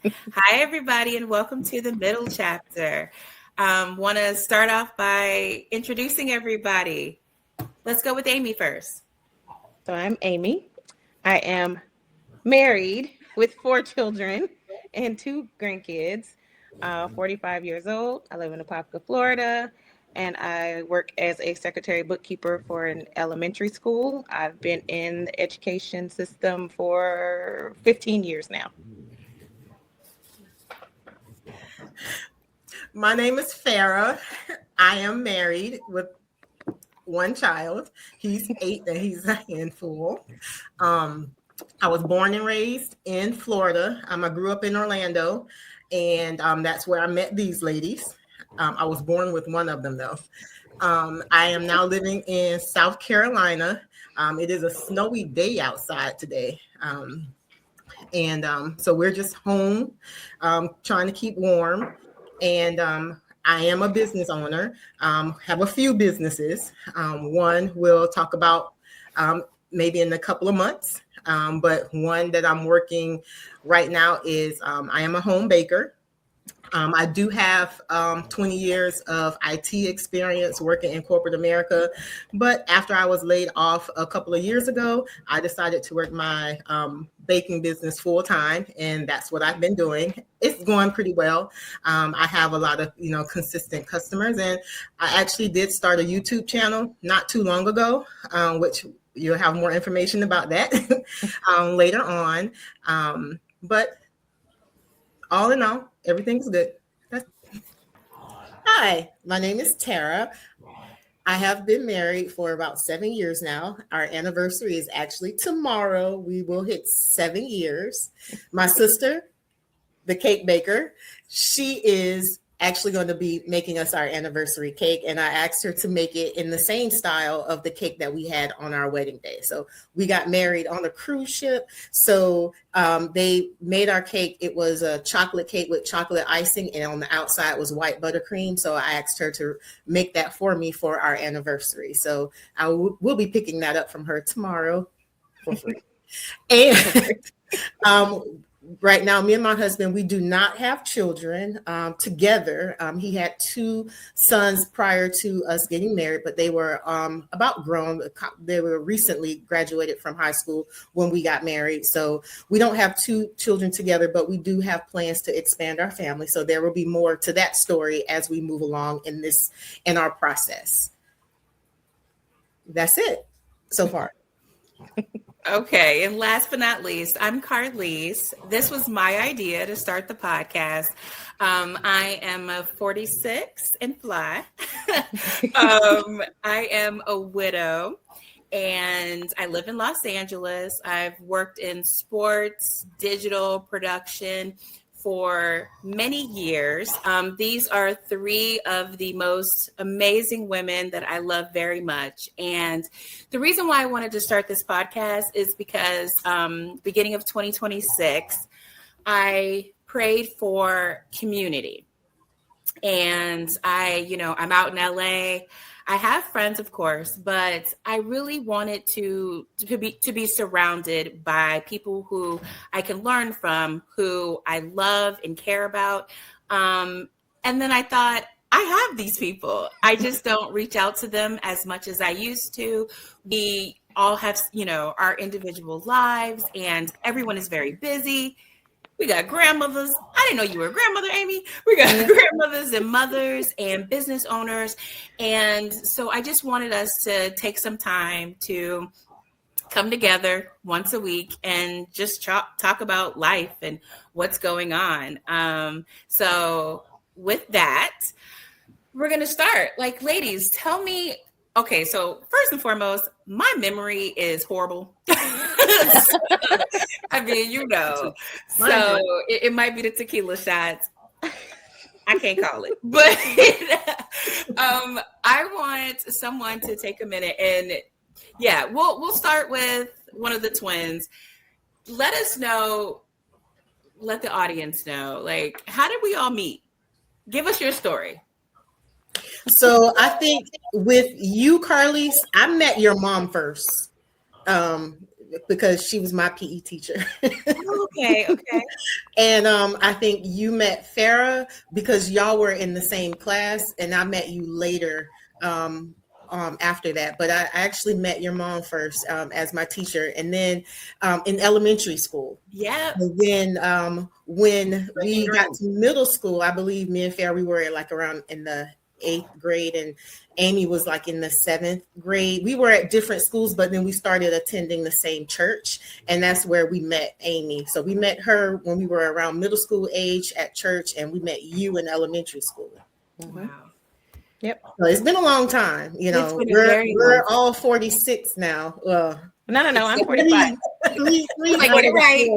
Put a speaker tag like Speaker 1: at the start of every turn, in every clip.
Speaker 1: Hi, everybody, and welcome to the middle chapter. Want to start off by introducing everybody. Let's go with Amy first.
Speaker 2: So I'm Amy. I am married with 4 children and 2 grandkids. 45 years old. I live in Apopka, Florida, and I work as a secretary bookkeeper for an elementary school. I've been in the education system for 15 years now.
Speaker 3: My name is Farah. I am married with one child. He's 8 and he's a handful. Um, I was born and raised in Florida. I grew up in Orlando, and that's where I met these ladies. I was born with one of them, though. I am now living in South Carolina. It is a snowy day outside today. And so we're just home trying to keep warm. And I am a business owner, have a few businesses. One we'll talk about maybe in a couple of months. But one that I'm working right now is I am a home baker. I do have 20 years of IT experience working in corporate America. But after I was laid off a couple of years ago, I decided to work my baking business full time. And that's what I've been doing. It's going pretty well. I have a lot of, consistent customers. And I actually did start a YouTube channel not too long ago, which you'll have more information about that later on. But all in all, everything's good. Hi, my name is Tara. I have been married for about 7 years now. Our anniversary is actually tomorrow. We will hit 7 years. My sister, the cake baker, she is actually going to be making us our anniversary cake. And I asked her to make it in the same style of the cake that we had on our wedding day. So we got married on a cruise ship. So they made our cake. It was a chocolate cake with chocolate icing, and on the outside was white buttercream. So I asked her to make that for me for our anniversary. So we'll be picking that up from her tomorrow for free. And right now, me and my husband, we do not have children together. He had 2 sons prior to us getting married, but they were about grown. They were recently graduated from high school when we got married. So we don't have 2 children together, but we do have plans to expand our family. So there will be more to that story as we move along in our process. That's it so far.
Speaker 1: Okay, and last but not least, I'm Carlise. This was my idea to start the podcast. I am a 46 and fly. I am a widow, and I live in Los Angeles. I've worked in sports, digital production for many years. These are 3 of the most amazing women that I love very much. And the reason why I wanted to start this podcast is because beginning of 2026, I prayed for community. And I'm out in LA. I have friends, of course, but I really wanted to be surrounded by people who I can learn from, who I love and care about. And then I thought, I have these people. I just don't reach out to them as much as I used to. We all have, our individual lives, and everyone is very busy. We got grandmothers. I didn't know you were a grandmother, Amy. We got grandmothers and mothers and business owners. And so I just wanted us to take some time to come together once a week and just talk about life and what's going on. So with that, we're going to start. Like, ladies, tell me. Okay, so first and foremost, my memory is horrible. I mean, so it might be the tequila shots. I can't call it, but I want someone to take a minute and we'll start with one of the twins. Let us know, let the audience know, like, how did we all meet? Give us your story.
Speaker 3: So I think with you, Carlise, I met your mom first. because she was my PE teacher.
Speaker 1: Okay, okay.
Speaker 3: And I think you met Farah because y'all were in the same class, and I met you later after that. But I actually met your mom first as my teacher, and then in elementary school.
Speaker 1: Yeah.
Speaker 3: And then when we got to middle school, I believe me and Farah, we were like around in the 8th grade, and Amy was like in the 7th grade. We were at different schools, but then we started attending the same church, and that's where we met Amy. So we met her when we were around middle school age at church, and we met you in elementary school.
Speaker 1: Wow.
Speaker 2: Yep.
Speaker 3: So it's been a long time. You know, we're all 46 now.
Speaker 2: No, I'm 45.
Speaker 1: Like, get it right.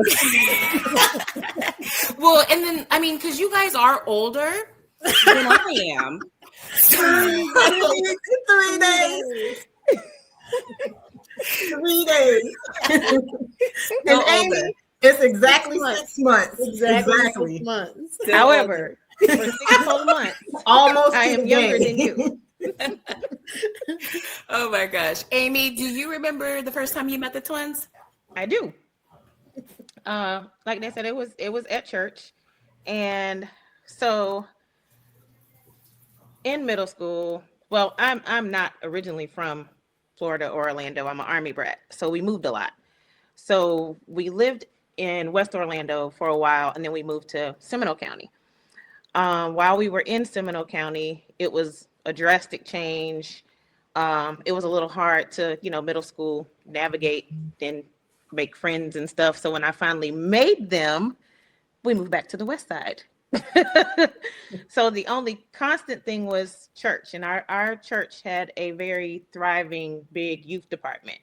Speaker 1: Well, and then I mean, because you guys are older than I am.
Speaker 3: 3 days. 3 days. And Amy, it's exactly 6 months. Exactly. 6 months.
Speaker 2: However, for 6 whole months,
Speaker 3: almost
Speaker 2: I am younger than you.
Speaker 1: Oh my gosh. Amy, do you remember the first time you met the twins?
Speaker 2: I do. Like they said, it was at church. And so in middle school, well, I'm not originally from Florida or Orlando. I'm an Army brat. So we moved a lot. So we lived in West Orlando for a while, and then we moved to Seminole County. While we were in Seminole County, it was a drastic change. It was a little hard to, middle school, navigate and make friends and stuff. So when I finally made them, we moved back to the West Side. So the only constant thing was church, and our church had a very thriving, big youth department.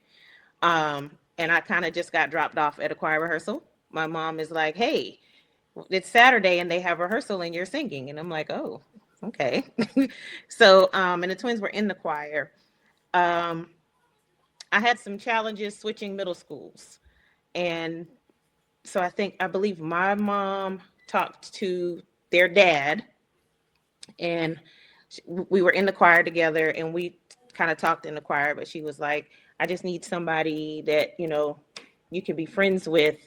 Speaker 2: And I kind of just got dropped off at a choir rehearsal. My mom is like, "Hey, it's Saturday and they have rehearsal and you're singing." And I'm like, "Oh, okay." So, and the twins were in the choir. I had some challenges switching middle schools. And so I believe my mom talked to their dad, and we were in the choir together, and we kind of talked in the choir, but she was like, "I just need somebody that, you can be friends with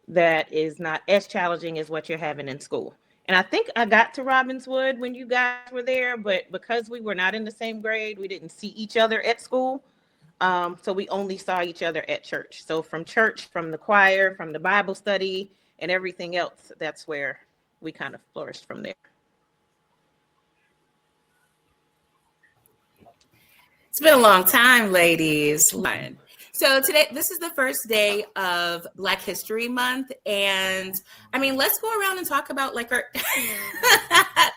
Speaker 2: that is not as challenging as what you're having in school." And I think I got to Robbinswood when you guys were there, but because we were not in the same grade, we didn't see each other at school. So we only saw each other at church. So from church, from the choir, from the Bible study, and everything else, that's where we kind of flourished from there.
Speaker 1: It's been a long time, ladies. So today, this is the first day of Black History Month. And I mean, let's go around and talk about like our,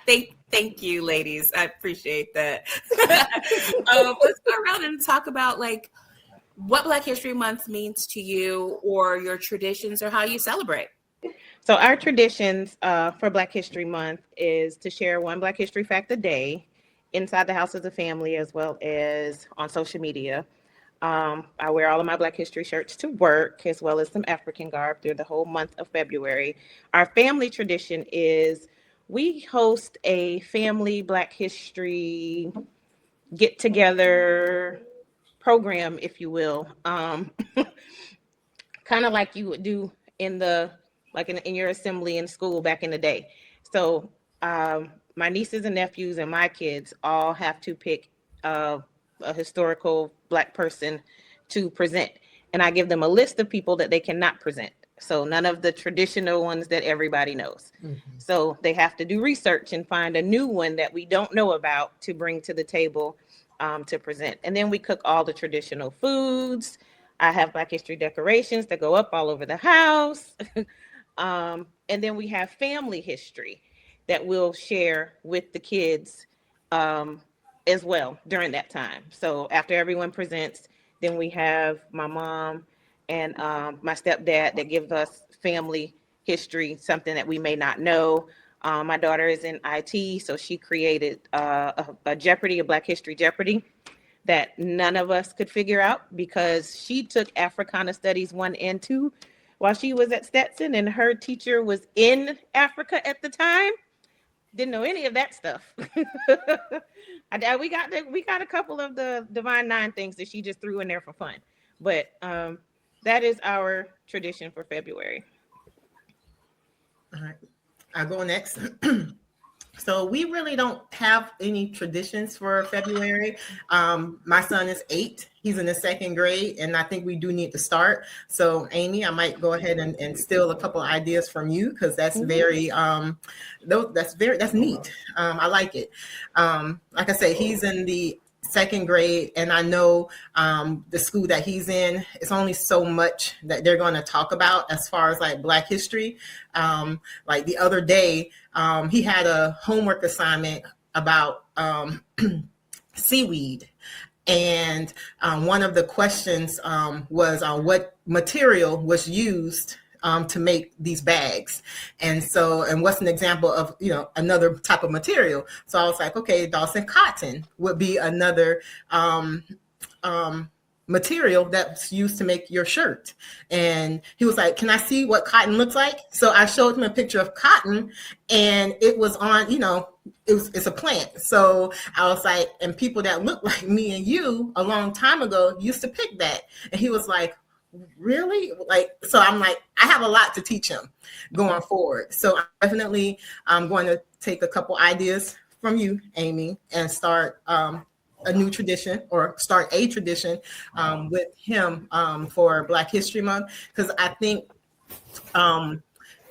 Speaker 1: thank you, ladies. I appreciate that. Let's go around and talk about like what Black History Month means to you, or your traditions, or how you celebrate.
Speaker 2: So our traditions for Black History Month is to share one Black History fact a day inside the house as a family, as well as on social media. I wear all of my Black History shirts to work, as well as some African garb through the whole month of February. Our family tradition is we host a family Black History get together program, if you will, kind of like you would do in your assembly in school back in the day. So my nieces and nephews and my kids all have to pick a historical Black person to present. And I give them a list of people that they cannot present. So none of the traditional ones that everybody knows. Mm-hmm. So they have to do research and find a new one that we don't know about to bring to the table to present. And then we cook all the traditional foods. I have Black History decorations that go up all over the house. And then we have family history that we'll share with the kids as well during that time. So after everyone presents, then we have my mom and my stepdad that gives us family history, something that we may not know. My daughter is in IT, so she created a Jeopardy, a Black History Jeopardy that none of us could figure out because she took Africana Studies 1 and 2 while she was at Stetson, and her teacher was in Africa at the time. Didn't know any of that stuff. We got a couple of the Divine Nine things that she just threw in there for fun. But that is our tradition for February.
Speaker 3: All right, I'll go next. So we really don't have any traditions for February. My son is 8. He's in the 2nd grade, and I think we do need to start. So Amy, I might go ahead and steal a couple of ideas from you, because that's very that's neat. I like it. Like I say, he's in the 2nd grade, and I know the school that he's in, it's only so much that they're going to talk about as far as like Black history. Like the other day, he had a homework assignment about seaweed. And one of the questions was on what material was used to make these bags. And what's an example of, another type of material? So I was like, okay, Dawson, cotton would be another material that's used to make your shirt. And he was like, can I see what cotton looks like? So I showed him a picture of cotton, and it was on, it's a plant. So I was like, and people that look like me and you a long time ago used to pick that. And he was like, really? So I'm like, I have a lot to teach him going forward. So I'm going to take a couple ideas from you, Amy, and start a new tradition, or start a tradition with him for Black History Month, because I think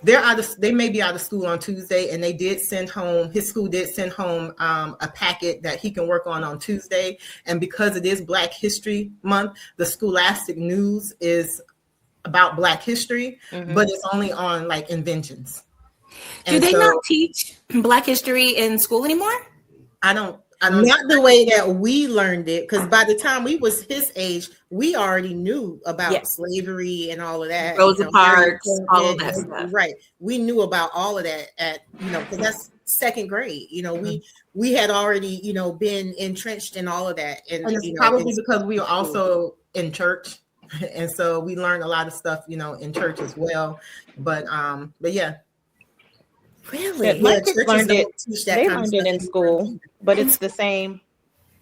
Speaker 3: they may be out of school on Tuesday, and his school did send home a packet that he can work on Tuesday. And because it is Black History Month, the Scholastic News is about Black history, but it's only on like inventions.
Speaker 1: Do they not teach Black history in school anymore?
Speaker 3: I don't. Not the way that we learned it, because by the time we was his age, we already knew about slavery and all of that.
Speaker 1: Rosa Parks, all of that stuff.
Speaker 3: Right. We knew about all of that because that's 2nd grade. We had already, been entrenched in all of that. And it's probably because we were also in church. And so we learned a lot of stuff, in church as well. But yeah.
Speaker 1: Really?
Speaker 2: My kids learned it. They learned it in school, but it's the same.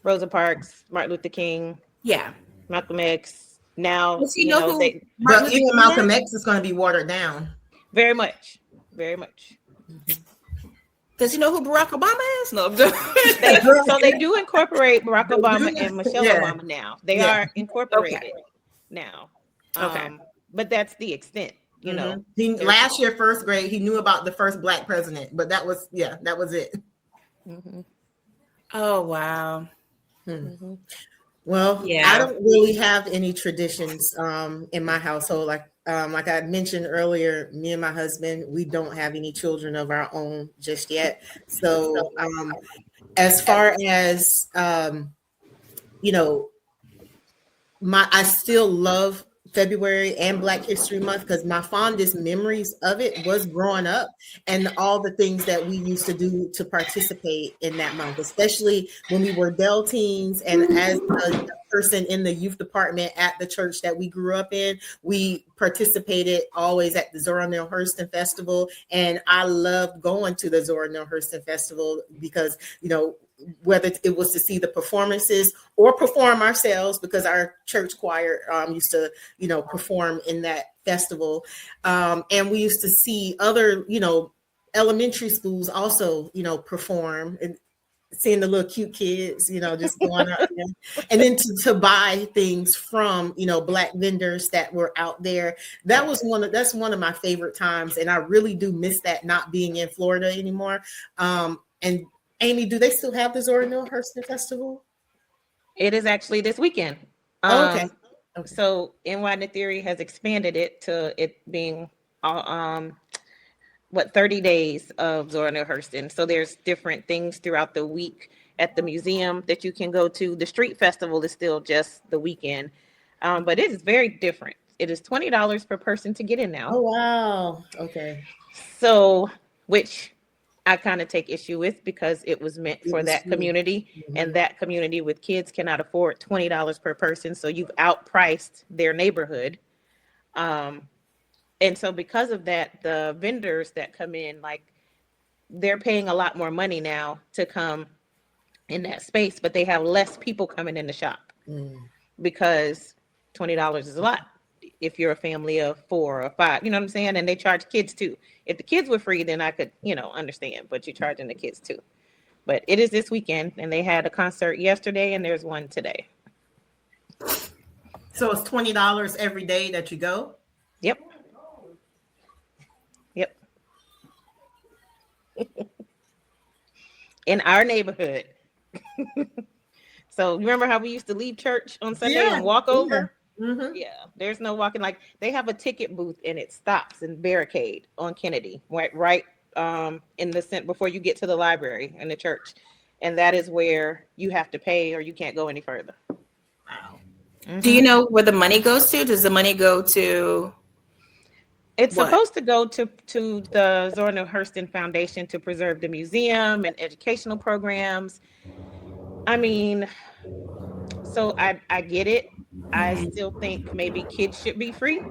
Speaker 2: Rosa Parks, Martin Luther King, Malcolm X. Now,
Speaker 3: but even Malcolm X is going to be watered down.
Speaker 2: Very much, very much.
Speaker 1: Does he know who Barack Obama is? No.
Speaker 2: So they do incorporate Barack Obama and Michelle Obama now. They are incorporated now.
Speaker 1: Okay,
Speaker 2: but that's the extent.
Speaker 3: Last year, 1st grade, he knew about the first Black president, but that was it.
Speaker 1: Oh, wow.
Speaker 3: Well, I don't really have any traditions in my household. Like I mentioned earlier, me and my husband, we don't have any children of our own just yet. So as far as I still love February and Black History Month, because my fondest memories of it was growing up and all the things that we used to do to participate in that month, especially when we were Dell teens. And as a person in the youth department at the church that we grew up in, we participated always at the Zora Neale Hurston Festival. And I loved going to the Zora Neale Hurston Festival because, whether it was to see the performances or perform ourselves, because our church choir used to, perform in that festival. And we used to see other, elementary schools also, perform, and seeing the little cute kids, just going out there. And then to buy things from, Black vendors that were out there. That's one of my favorite times. And I really do miss that, not being in Florida anymore. And Amy, do they still have the Zora Neale Hurston Festival?
Speaker 2: It is actually this weekend.
Speaker 3: Okay.
Speaker 2: So NY Theory has expanded it to it being 30 days of Zora Neale Hurston. So there's different things throughout the week at the museum that you can go to. The street festival is still just the weekend, but it is very different. It is $20 per person to get in now.
Speaker 3: Oh, wow. Okay.
Speaker 2: So, which I kind of take issue with, because it was meant for that community, and that community with kids cannot afford $20 per person. So you've outpriced their neighborhood. And so because of that, the vendors that come in, they're paying a lot more money now to come in that space, but they have less people coming in the shop because $20 is a lot. if you're a family of 4 or 5, you know what I'm saying? And they charge kids too. If the kids were free, then I could, understand, but you're charging the kids too. But it is this weekend, and they had a concert yesterday, and there's one today.
Speaker 4: So it's $20 every day that you go?
Speaker 2: Yep. In our neighborhood. So you remember how we used to leave church on Sunday and walk over?
Speaker 4: Mm-hmm.
Speaker 2: Yeah, there's no walking. Like, they have a ticket booth and it stops and barricade on Kennedy, right in the before you get to the library and the church, and that is where you have to pay or you can't go any further.
Speaker 4: Wow.
Speaker 2: Mm-hmm.
Speaker 1: Do you know where the money goes to? Does the money go to?
Speaker 2: It's
Speaker 1: what?
Speaker 2: supposed to go to the Zora Hurston Foundation to preserve the museum and educational programs. I mean, so I get it. I still think maybe kids should be free.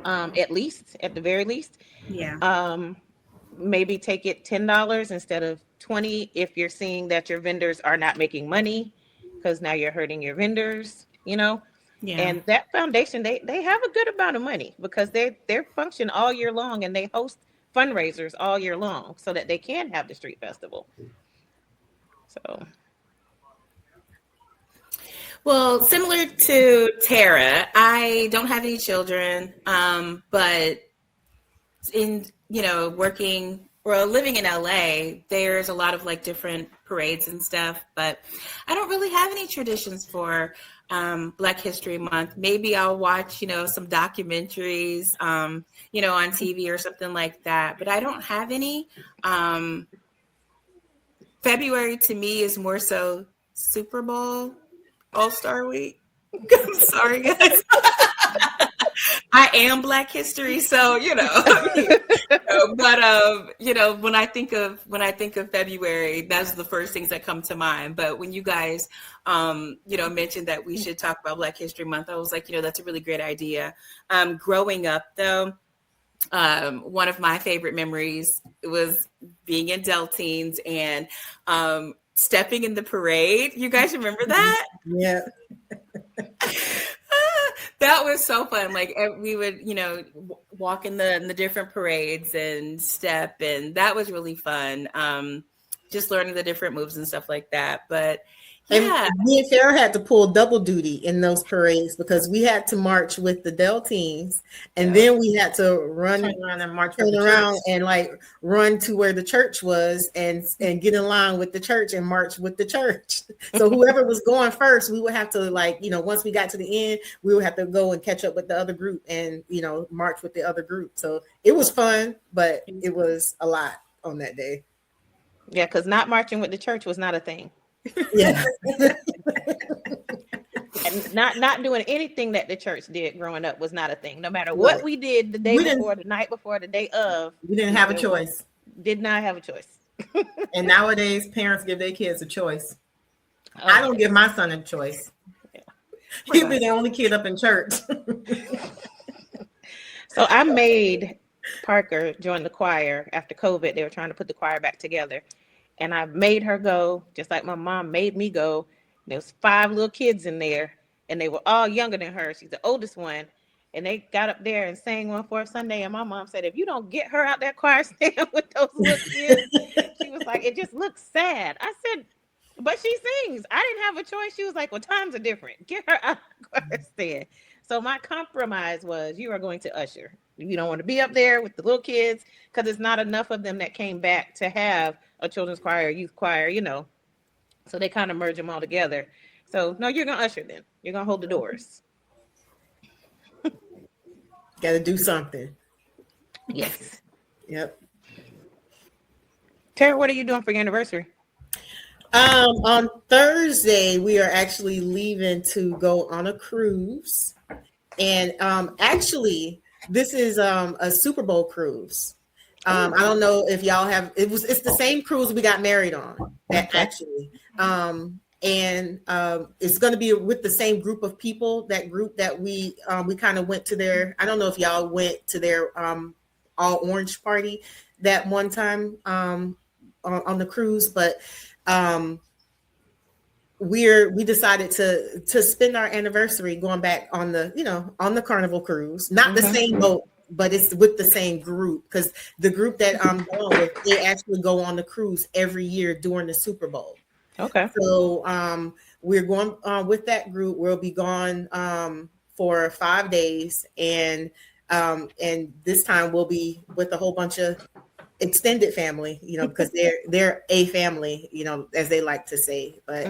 Speaker 2: At the very least.
Speaker 1: Yeah.
Speaker 2: Maybe take it $10 instead of $20 if you're seeing that your vendors are not making money, because now you're hurting your vendors,
Speaker 1: Yeah.
Speaker 2: And that foundation, they have a good amount of money because they're function all year long, and they host fundraisers all year long so that they can have the street festival. So.
Speaker 1: Well, similar to Tara, I don't have any children, but in, working or living in LA, there's a lot of like different parades and stuff, but I don't really have any traditions for Black History Month. Maybe I'll watch, some documentaries, on TV or something like that, but I don't have any. February to me is more so Super Bowl, All-Star Week. I'm sorry, guys. I am Black history, so but when I think of February, that's the first things that come to mind. But when you guys mentioned that we should talk about Black History Month, I was like, that's a really great idea. Growing up though, one of my favorite memories was being in Deltines and stepping in the parade. You guys remember that?
Speaker 4: Yeah.
Speaker 1: That was so fun. Like, we would, walk in the different parades and step, and that was really fun. Just learning the different moves and stuff like that. But yeah,
Speaker 3: and me and Farrah had to pull double duty in those parades because we had to march with the Deltines, and then we had to
Speaker 4: Turn around and march.
Speaker 3: turn around and like run to where the church was and get in line with the church and march with the church. So whoever was going first, we would have to once we got to the end, we would have to go and catch up with the other group and march with the other group. So it was fun, but it was a lot on that day.
Speaker 2: Yeah, because not marching with the church was not a thing.
Speaker 3: Yeah.
Speaker 2: And not doing anything that the church did growing up was not a thing. No matter what we did the day before, the night before, the day of.
Speaker 4: We didn't have a choice.
Speaker 2: Did not have a choice.
Speaker 4: And nowadays, parents give their kids a choice.
Speaker 2: Oh,
Speaker 4: I don't give my son a choice.
Speaker 2: Yeah.
Speaker 4: He'll be the only kid up in church.
Speaker 2: So I made Parker join the choir after COVID. They were trying to put the choir back together. And I made her go, just like my mom made me go. There was 5 little kids in there, and they were all younger than her. She's the oldest one. And they got up there and sang one for Sunday. And my mom said, if you don't get her out that choir stand with those little kids, she was like, it just looks sad. I said, but she sings. I didn't have a choice. She was like, well, times are different. Get her out the choir stand. So my compromise was, you are going to usher. You don't want to be up there with the little kids because it's not enough of them that came back to have a children's choir, youth choir, So they kind of merge them all together. So no, you're going to usher then. You're going to hold the doors.
Speaker 3: Got to do something.
Speaker 2: Yes.
Speaker 3: Yep.
Speaker 2: Tara, what are you doing for your anniversary?
Speaker 3: On Thursday, we are actually leaving to go on a cruise. And actually, this is a Super Bowl cruise. I don't know if y'all have, it's the same cruise we got married on, actually. And it's going to be with the same group of people, that group that we kind of went to their, I don't know if y'all went to their all orange party that one time on the cruise, but we decided to spend our anniversary going back on the Carnival cruise, not the same boat, but it's with the same group, because the group that I'm going with, they actually go on the cruise every year during the Super Bowl.
Speaker 2: Okay.
Speaker 3: So we're going with that group. We'll be gone for 5 days, and this time we'll be with a whole bunch of extended family, because they're a family, as they like to say. But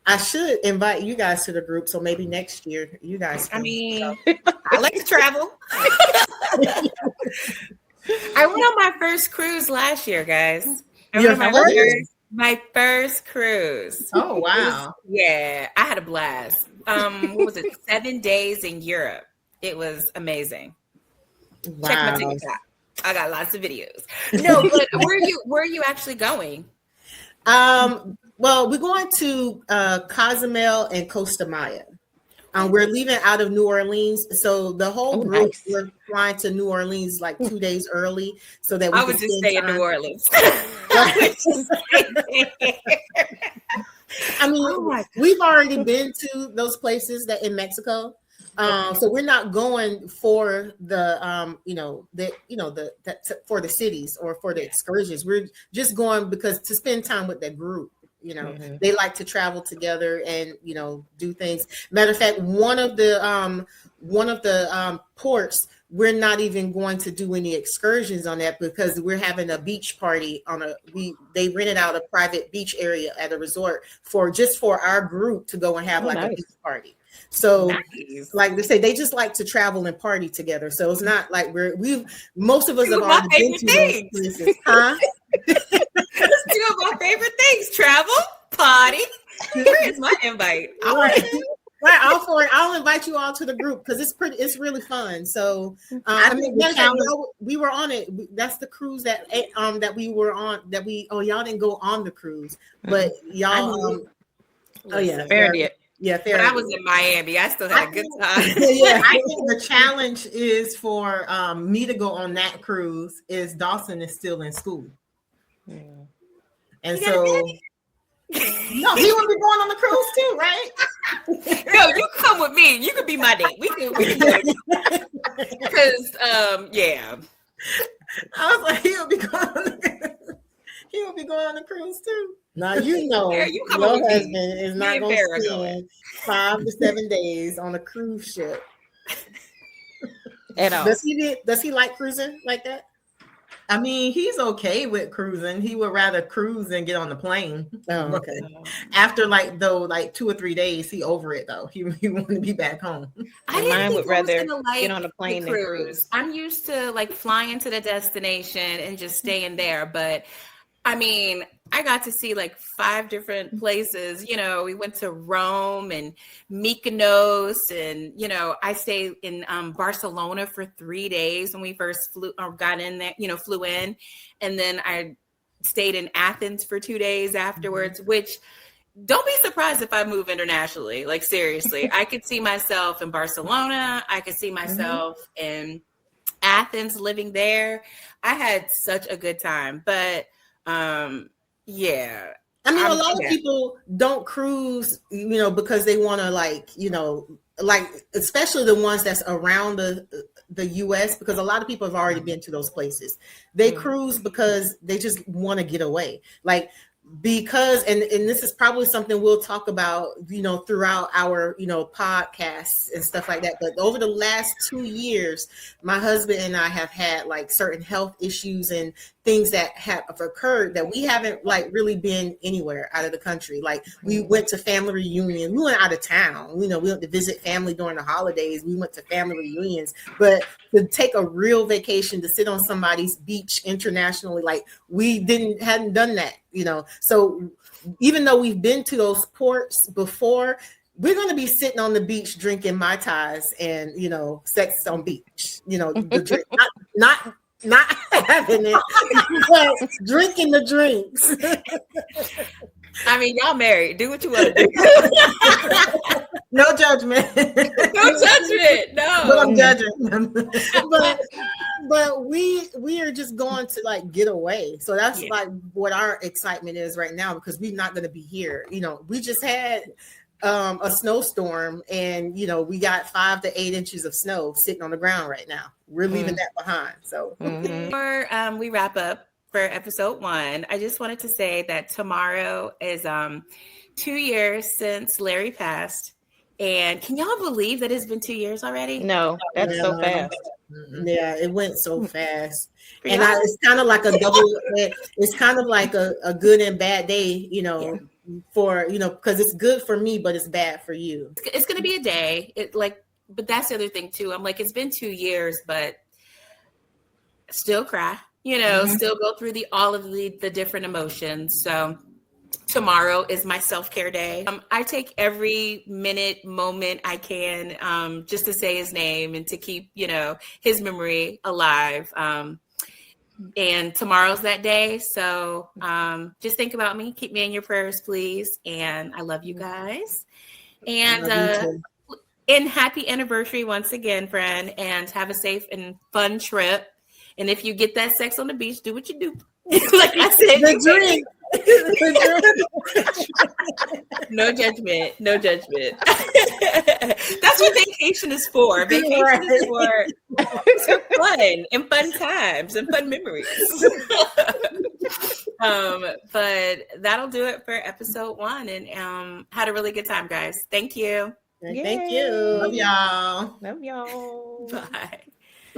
Speaker 3: I should invite you guys to the group, so maybe next year you guys can.
Speaker 1: I mean, I like to travel. I went on my first cruise last year, guys. My first cruise.
Speaker 4: Oh, wow.
Speaker 1: I had a blast. What was it? 7 days in Europe. It was amazing.
Speaker 3: Wow.
Speaker 1: Check my TikTok. I got lots of videos. No, but where are you actually going?
Speaker 3: Well, we're going to Cozumel and Costa Maya. We're leaving out of New Orleans, so the whole group, we're flying to New Orleans like 2 days early, so that we
Speaker 1: I would just stay in New Orleans.
Speaker 3: I mean, we've already been to those places that in Mexico. So we're not going for the for the cities or for the excursions. We're just going because to spend time with that group. They like to travel together and do things. Matter of fact, one of the ports, we're not even going to do any excursions on that because we're having a beach party they rented out a private beach area at a resort for our group to go and have a beach party. So like they say, they just like to travel and party together. So it's not like most of us have already been to those places. Huh?
Speaker 1: Two of my favorite things: travel, party. Here's my invite.
Speaker 3: Right, all for it. I'll invite you all to the group because it's really fun. So we were on it. That's the cruise that we were on. Y'all didn't go on the cruise, but y'all.
Speaker 2: Fair.
Speaker 3: Yeah, fair.
Speaker 1: But I was in Miami. I still had a good time.
Speaker 4: Yeah, I think the challenge is for me to go on that cruise is Dawson is still in school. And so no, he will be going on the cruise too, right?
Speaker 1: No, you come with me. You could be my date. We can because
Speaker 4: I was like, he'll be going on the cruise too.
Speaker 3: Now your husband is not going to spend 5 to 7 days on a cruise ship.
Speaker 2: At all.
Speaker 3: Does he like cruising like that?
Speaker 4: I mean, he's okay with cruising. He would rather cruise than get on the plane.
Speaker 3: Oh, okay.
Speaker 4: After 2 or 3 days, he over it though. He want to be back home.
Speaker 2: Mine would rather get on a plane than cruise.
Speaker 1: I'm used to flying to the destination and just staying there, but I mean, I got to see 5 different places. We went to Rome and Mykonos, and I stayed in Barcelona for 3 days when we first flew in, and then I stayed in Athens for 2 days afterwards. Which, don't be surprised if I move internationally. Seriously, I could see myself in Barcelona. I could see myself in Athens, living there. I had such a good time, but. Yeah.
Speaker 3: I mean, a lot of people don't cruise, because they want to especially the ones that's around the US, because a lot of people have already been to those places. They cruise because they just want to get away. Because and this is probably something we'll talk about throughout our podcasts and stuff like that, but over the last 2 years my husband and I have had certain health issues and things that have occurred that we haven't really been anywhere out of the country. We went to family reunion, we went out of town, we went to visit family during the holidays, we went to family reunions, but to take a real vacation, to sit on somebody's beach internationally, we hadn't done that. So even though we've been to those ports before, we're going to be sitting on the beach drinking Mai Tais and, sex on beach, the drink, not having it, but drinking the drinks.
Speaker 1: I mean, y'all married. Do what you want to do.
Speaker 4: No judgment.
Speaker 1: No judgment. No.
Speaker 4: But I'm judging.
Speaker 3: but we are just going to like get away. So that's
Speaker 1: Yeah.
Speaker 3: like what our excitement is right now, because we're not going to be here. You know, we just had a snowstorm, and you know, we got 5 to 8 inches of snow sitting on the ground right now. We're leaving that behind. So
Speaker 1: Before we wrap up for episode 1, I just wanted to say that tomorrow is 2 years since Larry passed. And can y'all believe that it's been 2 years already?
Speaker 2: No, that's so fast.
Speaker 3: yeah, it went so fast.
Speaker 1: For
Speaker 3: And
Speaker 1: y'all?
Speaker 3: it's kind of like a double, it's kind of like a good and bad day, you know, for, you know, because it's good for me, but it's bad for you.
Speaker 1: It's gonna be a day. But that's the other thing too. I'm like, it's been 2 years, but still cry, you know, still go through all of the different emotions. So tomorrow is my self-care day. I take every moment I can just to say his name and to keep, you know, his memory alive. And tomorrow's that day. So just think about me. Keep me in your prayers, please. And I love you guys. And happy anniversary once again, friend. And have a safe and fun trip. And if you get that sex on the beach, do what you do. Like I said,
Speaker 3: The drink.
Speaker 1: no judgment. No judgment. That's what vacation is for. Vacation is for fun and fun times and fun memories. But that'll do it for episode 1. And had a really good time, guys. Thank you.
Speaker 3: Thank you.
Speaker 4: Love y'all.
Speaker 2: Love y'all.
Speaker 1: Bye.